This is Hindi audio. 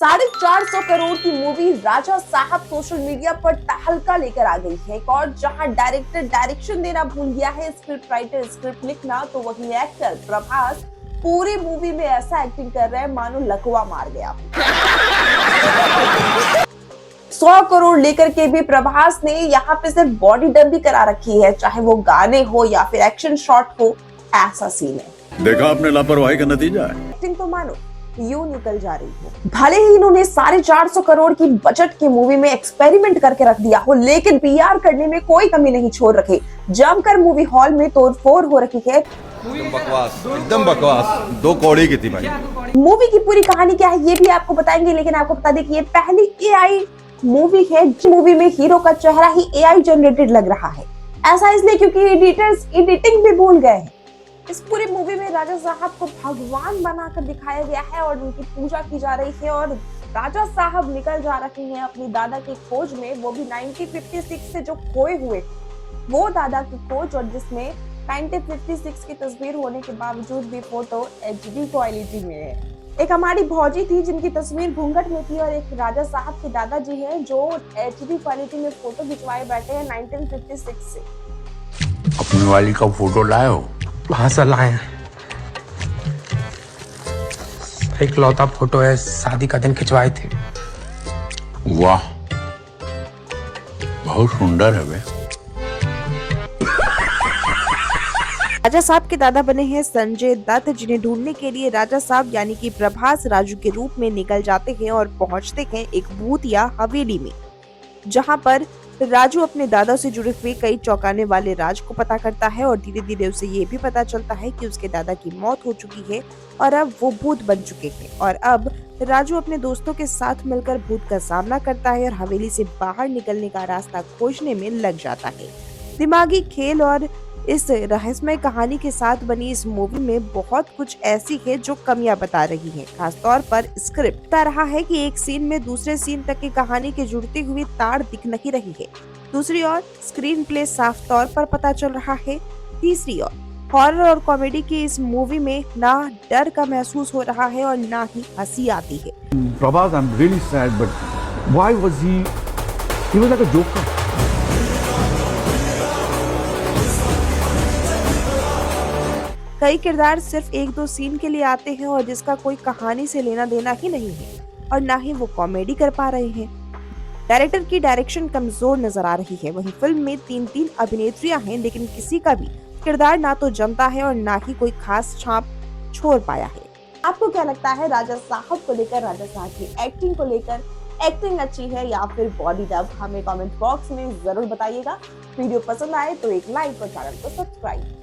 450 करोड़ की मूवी राजा साहब सोशल मीडिया पर तहलका लेकर आ गई है। और जहां डायरेक्टर डायरेक्शन देना भूल गया है, स्क्रिप्ट राइटर स्क्रिप्ट लिखना, तो वही एक्टर प्रभास पूरी मूवी में ऐसा एक्टिंग कर रहे हैं मानो लकवा मार गया। 100 करोड़ लेकर के भी प्रभास ने यहाँ पे सिर्फ बॉडी डब भी करा रखी है, चाहे वो गाने हो या फिर एक्शन शॉट हो। ऐसा सीन है, देखा आपने लापरवाही का नतीजा है। एक्टिंग तो मानो यूं निकल जा रही हो। भले ही इन्होंने 450 करोड़ की बजट की मूवी में एक्सपेरिमेंट करके रख दिया हो, लेकिन पीआर करने में कोई कमी नहीं छोड़ रखे। जमकर मूवी हॉल में तोड़फोड़ हो रखी है। एकदम बकवास 2 कौड़ी की थी भाई। मूवी की पूरी कहानी क्या है ये भी आपको बताएंगे, लेकिन आपको बता दें कि ये पहली एआई मूवी है। मूवी में हीरो का चेहरा ही एआई जनरेटेड लग रहा है। ऐसा इसलिए क्योंकि एडिटर्स एडिटिंग भी भूल गए हैं। इस पूरी मूवी में राजा साहब को भगवान बनाकर दिखाया गया है और उनकी पूजा की जा रही है। और राजा साहब निकल जा रहे हैं अपनी दादा की खोज में, वो भी 1956 से जो खोए हुए वो दादा की खोज। और जिसमें 1956 की तस्वीर होने के बावजूद भी फोटो एचडी क्वालिटी में है। एक हमारी भौजी थी जिनकी तस्वीर घूंघट में थी, और एक राजा साहब के दादाजी हैं जो एचडी क्वालिटी में फोटो खिंचवाए बैठे हैं 1956 से। अपनी वाली का फोटो लाए हो? हाँ सर लाए हैं। एक लौता फोटो है, शादी का दिन खिंचवाए थे। वाह, बहुत सुंदर है बे। राजा साहब के दादा बने हैं संजय दत्त, जिन्हें ढूंढने के लिए राजा साहब यानी कि प्रभास राजू के रूप में निकल जाते हैं और पहुंचते हैं एक भूत या हवेली में, जहां पर राजू अपने दादा से जुड़े हुए कई चौंकाने वाले राज को पता करता है। और धीरे धीरे उसे ये भी पता चलता है कि उसके दादा की मौत हो चुकी है और अब वो भूत बन चुके हैं। और अब राजू अपने दोस्तों के साथ मिलकर भूत का सामना करता है और हवेली से बाहर निकलने का रास्ता खोजने में लग जाता है। दिमागी खेल और इस रहस्यमय कहानी के साथ बनी इस मूवी में बहुत कुछ ऐसी है जो कमियां बता रही है। खासतौर पर स्क्रिप्ट बता रहा है कि एक सीन में दूसरे सीन तक की कहानी के जुड़ती हुई तार दिख नहीं रही है। दूसरी ओर स्क्रीन प्ले साफ तौर पर पता चल रहा है। तीसरी ओर हॉरर और कॉमेडी की इस मूवी में ना डर का महसूस हो रहा है और ना ही हंसी आती है। Prabhas, I'm really sad, but why was he was like a joker. कई किरदार सिर्फ 1-2 सीन के लिए आते हैं और जिसका कोई कहानी से लेना देना ही नहीं है, और ना ही वो कॉमेडी कर पा रहे हैं। डायरेक्टर की डायरेक्शन कमजोर नजर आ रही है। वहीं फिल्म में 3 अभिनेत्रियां हैं, लेकिन किसी का भी किरदार ना तो जमता है और ना ही कोई खास छाप छोड़ पाया है। आपको क्या लगता है राजा साहब को लेकर, राजा साहब की एक्टिंग को लेकर? एक्टिंग अच्छी है या फिर बॉडी डब? हमें कमेंट बॉक्स में जरूर बताइएगा। वीडियो पसंद आए तो एक लाइक और चैनल को सब्सक्राइब।